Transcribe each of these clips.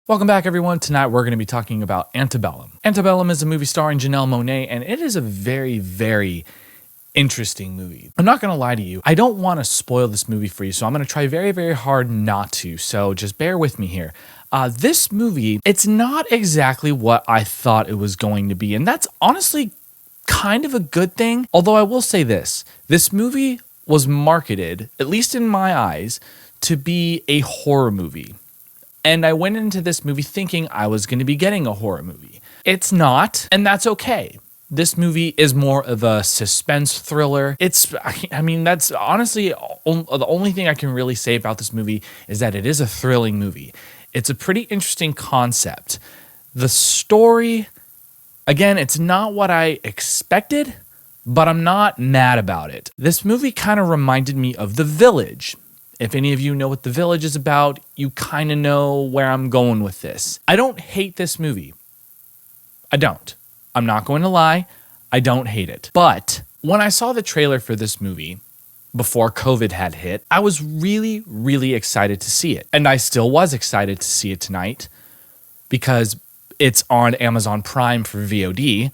Welcome back, everyone. Tonight we're going to be talking about Antebellum. Antebellum is a movie starring Janelle Monae, and it is a very, very interesting movie. I'm not going to lie to you. I don't want to spoil this movie for you, so I'm going to try very, very hard not to. So just bear with me here. This movie, it's not exactly what I thought it was going to be, and that's honestly kind of a good thing. Although I will say this movie was marketed, at least in my eyes, to be a horror movie. And I went into this movie thinking I was going to be getting a horror movie. It's not, and that's okay. This movie is more of a suspense thriller. That's honestly the only thing I can really say about this movie is that it is a thrilling movie. It's a pretty interesting concept. The story, again, it's not what I expected, but I'm not mad about it. This movie kind of reminded me of The Village. If any of you know what The Village is about, you kind of know where I'm going with this. I don't hate this movie. I don't. I'm not going to lie. I don't hate it. But when I saw the trailer for this movie before COVID had hit, I was really, really excited to see it. And I still was excited to see it tonight because it's on Amazon Prime for VOD.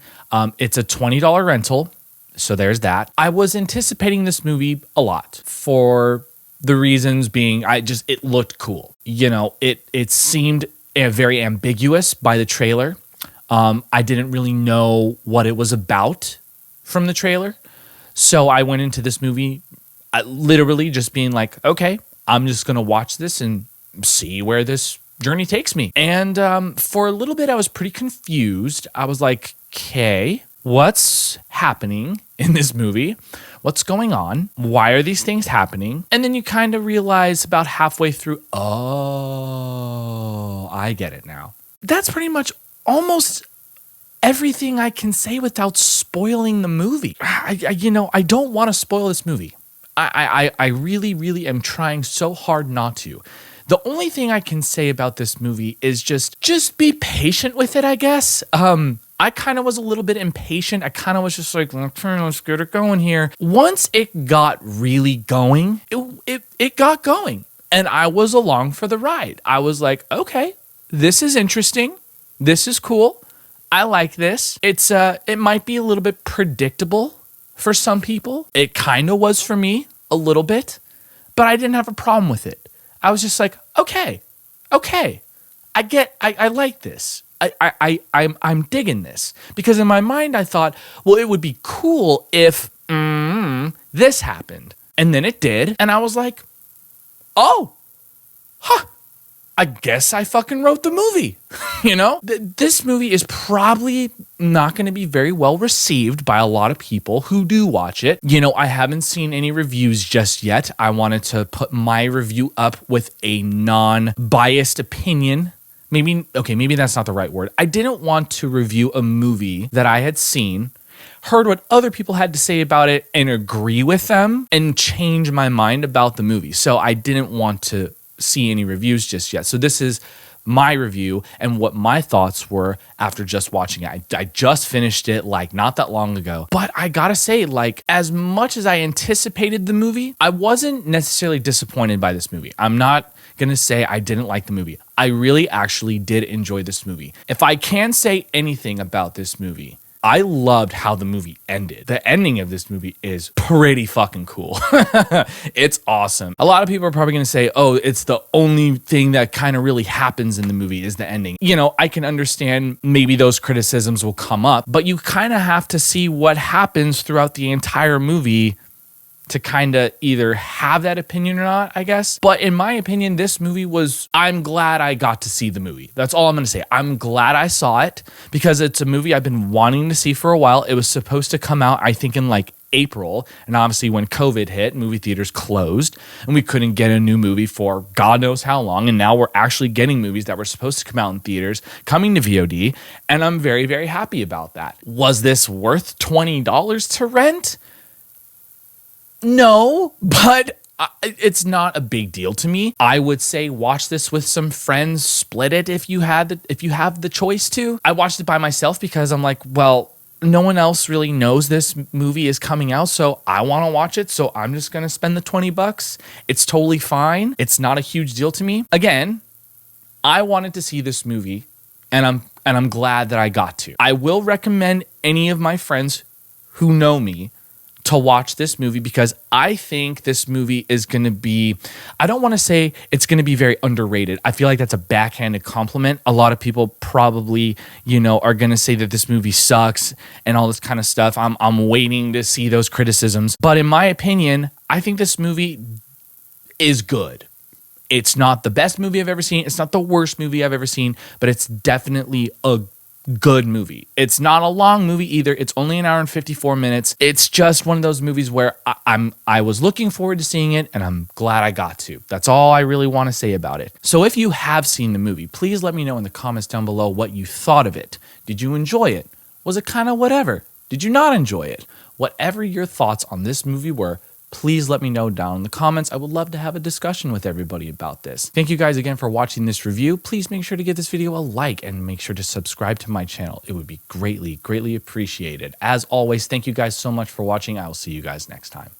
It's a $20 rental, so there's that. I was anticipating this movie a lot for the reasons being, it looked cool. You know, it seemed very ambiguous by the trailer. I didn't really know what it was about from the trailer. So I went into this movie literally just being like, okay, I'm just going to watch this and see where this journey takes me. And for a little bit, I was pretty confused. I was like, okay, what's happening in this movie? What's going on? Why are these things happening? And then you kind of realize about halfway through, oh, I get it now. That's pretty much almost everything I can say without spoiling the movie. I don't want to spoil this movie. I really, really am trying so hard not to. The only thing I can say about this movie is just be patient with it, I guess. I kind of was a little bit impatient. I kind of was just like, let's get it going here. Once it got really going, it got going. And I was along for the ride. I was like, okay, this is interesting. This is cool. I like this. It might be a little bit predictable for some people. It kind of was for me a little bit, but I didn't have a problem with it. I was just like, okay, I like this. I'm digging this, because in my mind I thought, well, it would be cool if this happened, and then it did, and I was like, oh, I guess I fucking wrote the movie. You know, this movie is probably not going to be very well received by a lot of people who do watch it. You know, I haven't seen any reviews just yet. I wanted to put my review up with a non-biased opinion. Maybe that's not the right word. I didn't want to review a movie that I had seen, heard what other people had to say about it, and agree with them and change my mind about the movie. So I didn't want to see any reviews just yet. So this is my review and what my thoughts were after just watching it. I just finished it like not that long ago. But I gotta say, like, as much as I anticipated the movie, I wasn't necessarily disappointed by this movie. I'm not gonna say I didn't like the movie. I really actually did enjoy this movie. If I can say anything about this movie, I loved how the movie ended. The ending of this movie is pretty fucking cool. It's awesome. A lot of people are probably going to say, oh, it's the only thing that kind of really happens in the movie is the ending. You know, I can understand maybe those criticisms will come up, but you kind of have to see what happens throughout the entire movie to kind of either have that opinion or not, I guess. But in my opinion, this movie I'm glad I got to see the movie. That's all I'm going to say. I'm glad I saw it because it's a movie I've been wanting to see for a while. It was supposed to come out, I think, in like April. And obviously when COVID hit, movie theaters closed and we couldn't get a new movie for God knows how long. And now we're actually getting movies that were supposed to come out in theaters coming to VOD. And I'm very, very happy about that. Was this worth $20 to rent? No, but it's not a big deal to me. I would say watch this with some friends, split it if you have the choice to. I watched it by myself because I'm like, well, no one else really knows this movie is coming out, so I want to watch it, so I'm just going to spend the $20. It's totally fine. It's not a huge deal to me. Again, I wanted to see this movie, and I'm glad that I got to. I will recommend any of my friends who know me to watch this movie because I think this movie is going to be, I don't want to say it's going to be very underrated. I feel like that's a backhanded compliment. A lot of people probably, are going to say that this movie sucks and all this kind of stuff. I'm waiting to see those criticisms. But in my opinion, I think this movie is good. It's not the best movie I've ever seen. It's not the worst movie I've ever seen, but it's definitely a good movie. It's not a long movie either. It's only an hour and 54 minutes. It's just one of those movies where I was looking forward to seeing it, and I'm glad I got to. That's all I really want to say about it. So if you have seen the movie, please let me know in the comments down below what you thought of it. Did you enjoy it? Was it kind of whatever? Did you not enjoy it? Whatever your thoughts on this movie were, please let me know down in the comments. I would love to have a discussion with everybody about this. Thank you guys again for watching this review. Please make sure to give this video a like and make sure to subscribe to my channel. It would be greatly, greatly appreciated. As always, thank you guys so much for watching. I will see you guys next time.